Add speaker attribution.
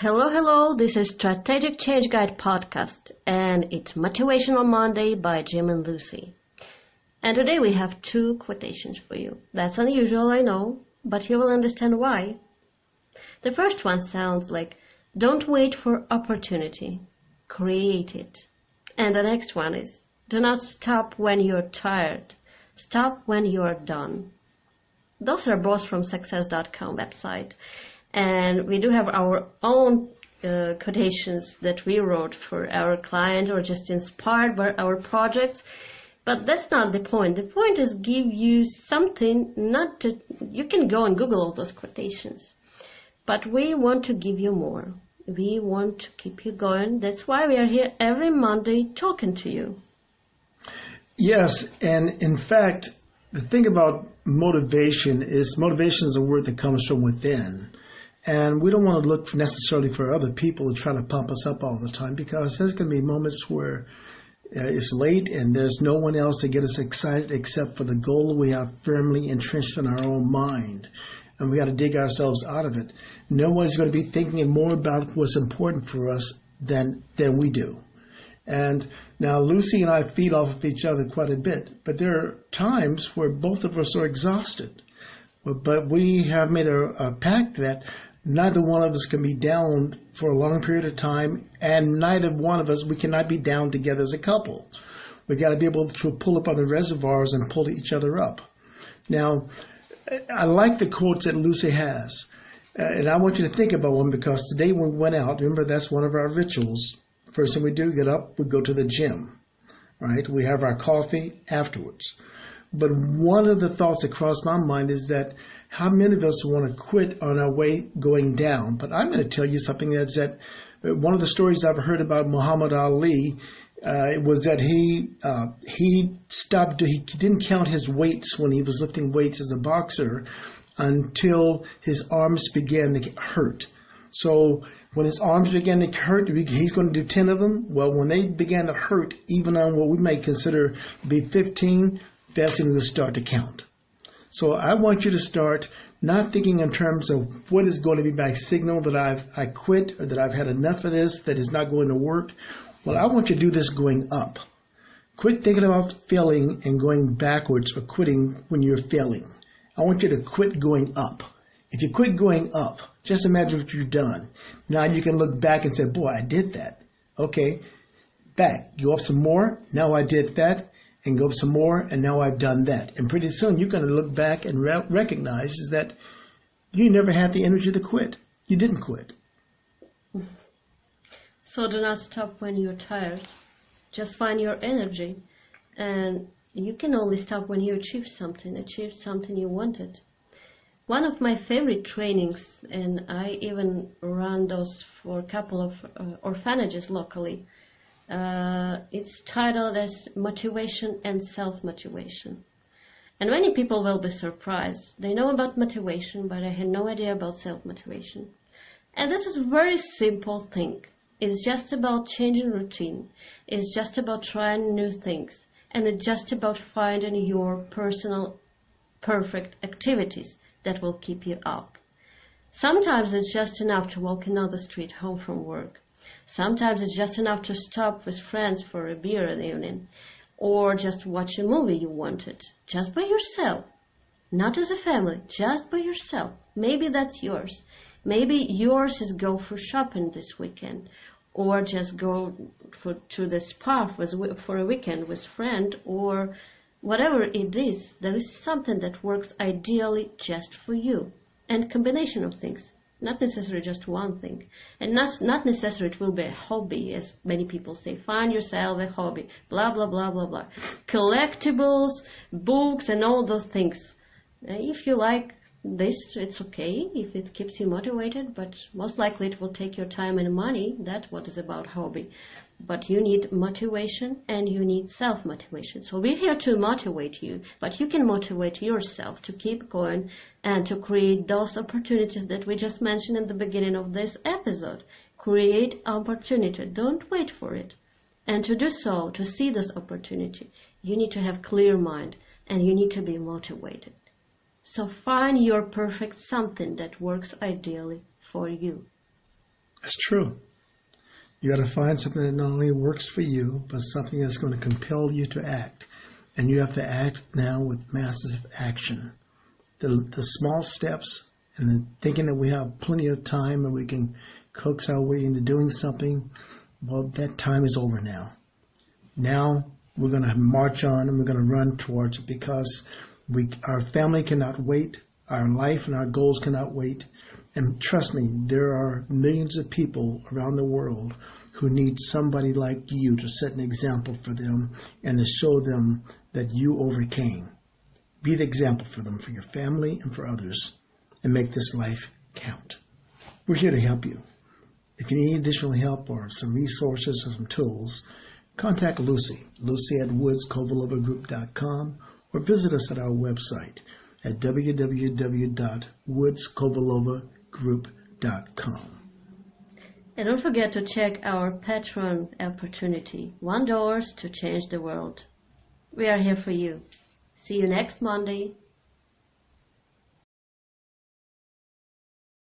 Speaker 1: Hello, hello, this is Strategic Change Guide podcast and it's Motivational Monday by Jim&Lucy. And today we have two quotations for you. That's unusual, I know, but you will understand why. The first one sounds like, don't wait for opportunity, create it. And the next one is, do not stop when you're tired, stop when you're done. Those are both from success.com website. And we do have our own quotations that we wrote for our clients or just inspired by our projects. But that's not the point. The point is give you something, not to, you can go and Google all those quotations. But we want to give you more. We want to keep you going. That's why we are here every Monday talking to you.
Speaker 2: Yes, and in fact, the thing about motivation is a word that comes from within. And we don't want to look necessarily for other people to try to pump us up all the time, because there's going to be moments where it's late and there's no one else to get us excited except for the goal we have firmly entrenched in our own mind. And we got to dig ourselves out of it. No one's going to be thinking more about what's important for us than we do. And now Lucy and I feed off of each other quite a bit, but there are times where both of us are exhausted. But we have made a pact that neither one of us can be down for a long period of time, and neither one of us, we cannot be down together as a couple. We got to be able to pull up on the reservoirs and pull each other up. Now, I like the quotes that Lucy has, and I want you to think about one, because today when we went out, remember that's one of our rituals. First thing we do, get up, we go to the gym, right? We have our coffee afterwards. But one of the thoughts that crossed my mind is that how many of us want to quit on our way going down? But I'm going to tell you something that's that one of the stories I've heard about Muhammad Ali was that he stopped. He didn't count his weights when he was lifting weights as a boxer until his arms began to get hurt. So when his arms began to hurt, he's going to do 10 of them. Well, when they began to hurt, even on what we might consider to be 15, that's when we start to count. So I want you to start not thinking in terms of what is going to be my signal that I quit, or that I've had enough of this, that is not going to work. Well, I want you to do this going up. Quit thinking about failing and going backwards, or quitting when you're failing. I want you to quit going up. If you quit going up, just imagine what you've done. Now you can look back and say, boy, I did that. Okay, back, go up some more. Now I did that. And go up some more, and now I've done that. And pretty soon you're going to look back and recognize is that you never had the energy to quit. You didn't quit.
Speaker 1: So do not stop when you're tired. Just find your energy. And you can only stop when you achieve something you wanted. One of my favorite trainings, and I even run those for a couple of orphanages locally, it's titled as Motivation and Self-Motivation. And many people will be surprised. They know about motivation, but I had no idea about self-motivation. And this is a very simple thing. It's just about changing routine. It's just about trying new things. And it's just about finding your personal perfect activities that will keep you up. Sometimes it's just enough to walk another street home from work. Sometimes it's just enough to stop with friends for a beer in the evening, or just watch a movie you wanted, just by yourself, not as a family, just by yourself. Maybe that's yours. Maybe yours is go for shopping this weekend, or just go to the spa for a weekend with friend, or whatever it is. There is something that works ideally just for you, and combination of things. Not necessarily just one thing. And not necessarily it will be a hobby, as many people say. Find yourself a hobby. Blah, blah, blah, blah, blah. Collectibles, books, and all those things. If you like this, it's okay. If it keeps you motivated. But most likely it will take your time and money. That's what is about hobby. But you need motivation and you need self-motivation. So we're here to motivate you, but you can motivate yourself to keep going and to create those opportunities that we just mentioned in the beginning of this episode. Create opportunity. Don't wait for it. And to do so, to see this opportunity, you need to have clear mind and you need to be motivated. So find your perfect something that works ideally for you.
Speaker 2: That's true. You got to find something that not only works for you, but something that's going to compel you to act. And you have to act now with massive action. The small steps and the thinking that we have plenty of time and we can coax our way into doing something, well, that time is over now. Now we're going to march on and we're going to run towards it because our family cannot wait. Our life and our goals cannot wait. And trust me, there are millions of people around the world who need somebody like you to set an example for them and to show them that you overcame. Be the example for them, for your family and for others, and make this life count. We're here to help you. If you need additional help or some resources or some tools, contact Lucy at woodskovalovergroup.com, or visit us at our website at www.woodskovalovergroup.com.
Speaker 1: And don't forget to check our Patron opportunity, $1 to change the world. We are here for you. See you next Monday.